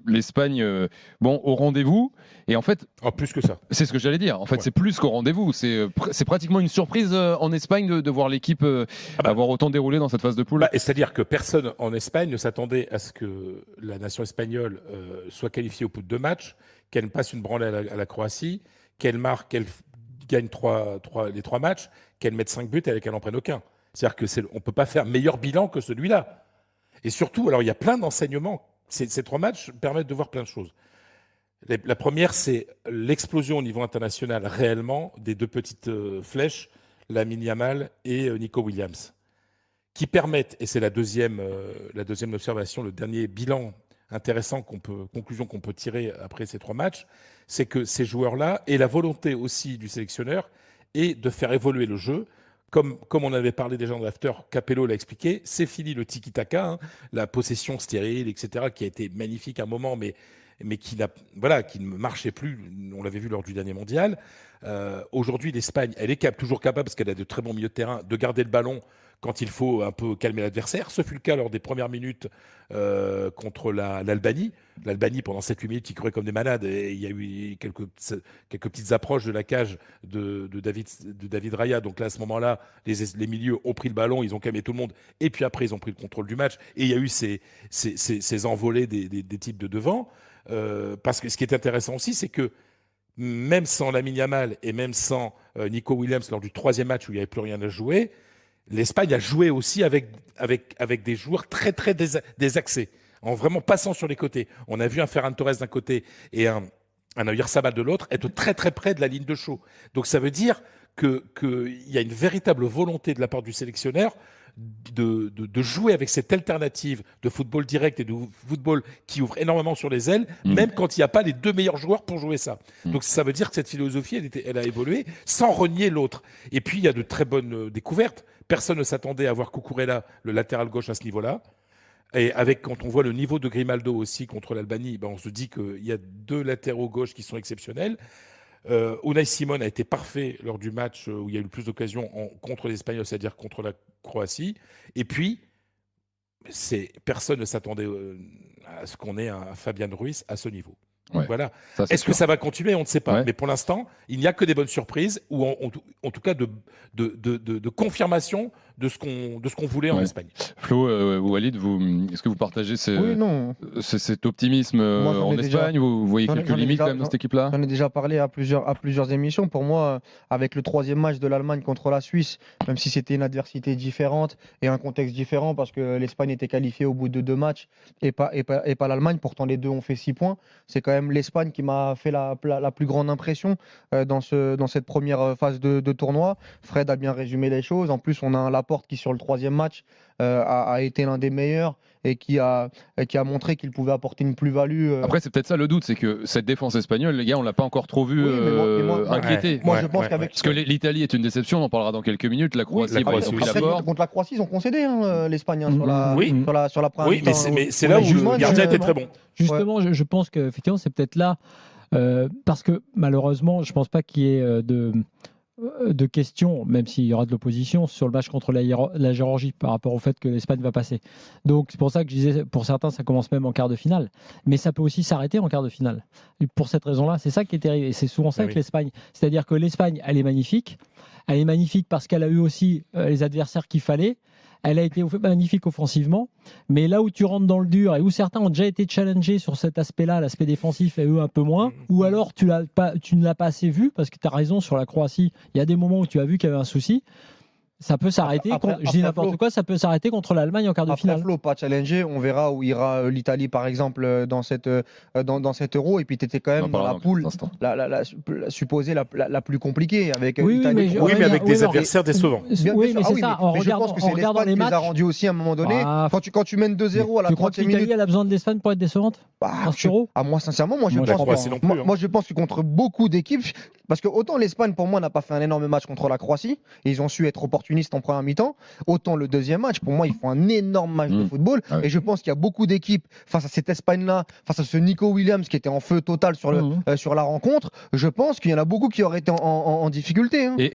l'Espagne, au rendez-vous. Et en fait, plus que ça. c'est ce que j'allais dire. En fait, c'est plus qu'au rendez-vous. C'est pratiquement une surprise en Espagne de voir l'équipe avoir autant déroulé dans cette phase de poule. C'est-à-dire que personne en Espagne ne s'attendait à ce que la nation espagnole soit qualifiée au bout de 2 matchs, qu'elle passe une branlée à la Croatie, qu'elle marque, qu'elle gagne les 3 matchs, qu'elle mette 5 buts et qu'elle n'en prenne aucun. C'est-à-dire qu'on ne peut pas faire meilleur bilan que celui-là. Et surtout, alors il y a plein d'enseignements. Ces 3 matchs permettent de voir plein de choses. La première, c'est l'explosion au niveau international, réellement, des 2 petites flèches, Lamine Yamal et Nico Williams, qui permettent, et c'est la deuxième observation, le dernier bilan intéressant conclusion qu'on peut tirer après ces 3 matchs, c'est que ces joueurs-là, et la volonté aussi du sélectionneur, est de faire évoluer le jeu. Comme on avait parlé déjà dans l'after, Capello l'a expliqué, c'est fini le tiki-taka, la possession stérile, etc., qui a été magnifique à un moment, mais qui ne marchait plus. On l'avait vu lors du dernier mondial. Aujourd'hui, l'Espagne, elle est toujours capable, parce qu'elle a de très bons milieux de terrain, de garder le ballon quand il faut un peu calmer l'adversaire. Ce fut le cas lors des premières minutes contre l'Albanie. L'Albanie, pendant 7-8 minutes, ils couraient comme des malades. Et il y a eu quelques petites approches de la cage de David Raya. Donc là, à ce moment-là, les milieux ont pris le ballon, ils ont calmé tout le monde. Et puis après, ils ont pris le contrôle du match. Et il y a eu ces envolées des types de devant. Parce que ce qui est intéressant aussi, c'est que même sans Lamine Yamal et même sans Nico Williams lors du 3e match où il n'y avait plus rien à jouer, l'Espagne a joué aussi avec des joueurs très très désaxés, en vraiment passant sur les côtés. On a vu un Ferran Torres d'un côté et un Oyarzabal de l'autre être très très près de la ligne de show. Donc ça veut dire qu'il y a une véritable volonté de la part du sélectionneur de jouer avec cette alternative de football direct et de football qui ouvre énormément sur les ailes, même quand il n'y a pas les 2 meilleurs joueurs pour jouer ça. Donc ça veut dire que cette philosophie, elle a évolué sans renier l'autre. Et puis il y a de très bonnes découvertes. Personne ne s'attendait à voir Cucurella, le latéral gauche, à ce niveau-là. Et quand on voit le niveau de Grimaldo aussi contre l'Albanie, on se dit qu'il y a 2 latéraux gauche qui sont exceptionnels. Unai Simon a été parfait lors du match où il y a eu le plus d'occasions contre les Espagnols, c'est-à-dire contre la Croatie. Et puis, personne ne s'attendait à ce qu'on ait un Fabian Ruiz à ce niveau. Ouais, voilà. Est-ce que ça va continuer? On ne sait pas. Ouais. Mais pour l'instant, il n'y a que des bonnes surprises, ou en tout cas de confirmation de ce qu'on voulait en Espagne. Flo, Walid, est-ce que vous partagez cet optimisme en Espagne? Vous voyez quelques limites quand même dans cette équipe-là? J'en ai déjà parlé à plusieurs émissions. Pour moi, avec le 3e match de l'Allemagne contre la Suisse, même si c'était une adversité différente et un contexte différent, parce que l'Espagne était qualifiée au bout de 2 matchs et pas l'Allemagne, pourtant les deux ont fait 6 points, c'est quand même l'Espagne qui m'a fait la plus grande impression dans cette première phase de tournoi. Fred a bien résumé les choses. En plus, on a un Laporte qui, sur le 3e match, a été l'un des meilleurs et qui a montré qu'il pouvait apporter une plus-value. Après, c'est peut-être ça le doute, c'est que cette défense espagnole, les gars, on l'a pas encore trop vu inquiété. Moi, je pense qu'avec parce que l'Italie est une déception, on en parlera dans quelques minutes. La Croatie, contre la Croatie, ils ont concédé l'Espagne sur la première mi-temps. Mais c'est là où le gardien était très bon. Justement, je pense qu'effectivement, c'est peut-être là, parce que malheureusement, je pense pas qu'il y ait de questions, même s'il y aura de l'opposition, sur le match contre la Géorgie par rapport au fait que l'Espagne va passer. Donc c'est pour ça que je disais, pour certains, ça commence même en quart de finale. Mais ça peut aussi s'arrêter en quart de finale. Et pour cette raison-là, c'est ça qui est terrible. Et c'est souvent ça avec l'Espagne. C'est-à-dire que l'Espagne, elle est magnifique. Elle est magnifique parce qu'elle a eu aussi les adversaires qu'il fallait. Elle a été magnifique offensivement, mais là où tu rentres dans le dur et où certains ont déjà été challengés sur cet aspect-là, l'aspect défensif, et eux un peu moins, ou alors tu ne l'as pas assez vu, parce que tu as raison sur la Croatie, il y a des moments où tu as vu qu'il y avait un souci. Ça peut s'arrêter, je dis n'importe quoi, ça peut s'arrêter contre l'Allemagne en quart de finale. Flo, pas challengé, on verra où ira l'Italie par exemple dans cet Euro, et puis tu étais quand même dans la poule supposée la plus compliquée avec l'Italie. Mais avec des adversaires décevants. Oui, mais c'est ça. Mais je pense que c'est l'Espagne qui les a rendus aussi à un moment donné. Quand tu mènes 2-0 à la 30e minute. Tu crois que l'Italie elle a besoin de l'Espagne pour être décevante? Moi sincèrement, je pense que contre beaucoup d'équipes, parce que autant l'Espagne pour moi n'a pas fait un énorme match contre la Croatie, et ils ont su être opportunistes en première mi-temps, autant le 2e match, pour moi, ils font un énorme match de football. Et je pense qu'il y a beaucoup d'équipes face à cette Espagne-là, face à ce Nico Williams qui était en feu total sur la rencontre. Je pense qu'il y en a beaucoup qui auraient été en difficulté. Et